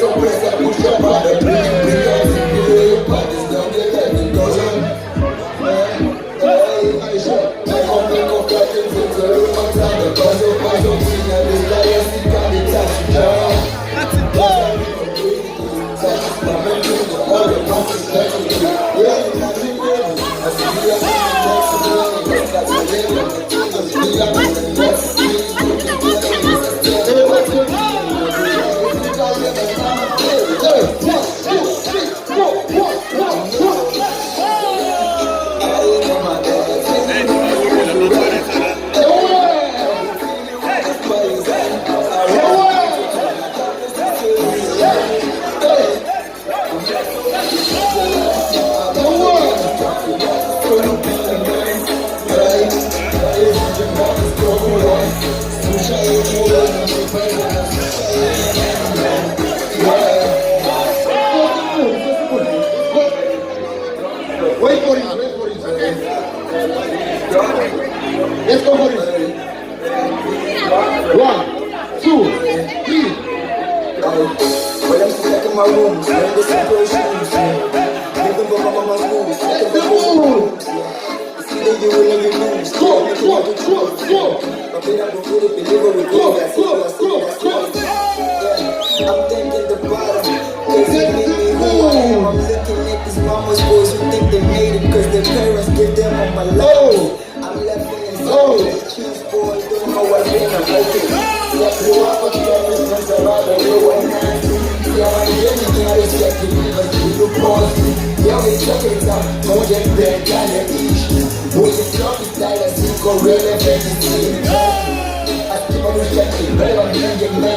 some place I push up on the bridge. Because if you lay your bodies down, the heaven goes on. Make up curtains into the room and time. The puzzle, thing and this liar, see, can be touched. That's it, go! All the monkeys, that's it. Yeah, it's not me, baby. I see you, that's my baby. Wait for it. Let's go for it. 1, 2, 3. When I'm stuck in my room, when the situations, living for my mama's moves, the moves. See that you will never lose. Go. But then I go for it, deliver it. Go. I'm thinking the bottom. I'm looking at these mama's boys who think they made it cause their parents give them all my life. I'm left feeling sorry. Choose boys, don't know what's been a hurting. Yeah, grew up with parents, friends around the world. Yeah, I'm getting can't respect to me, but you do pause. Yeah, we check it out, don't get there, kind of ish. Boy, you talk it like a single relevant. I keep on rejecting, but I'm getting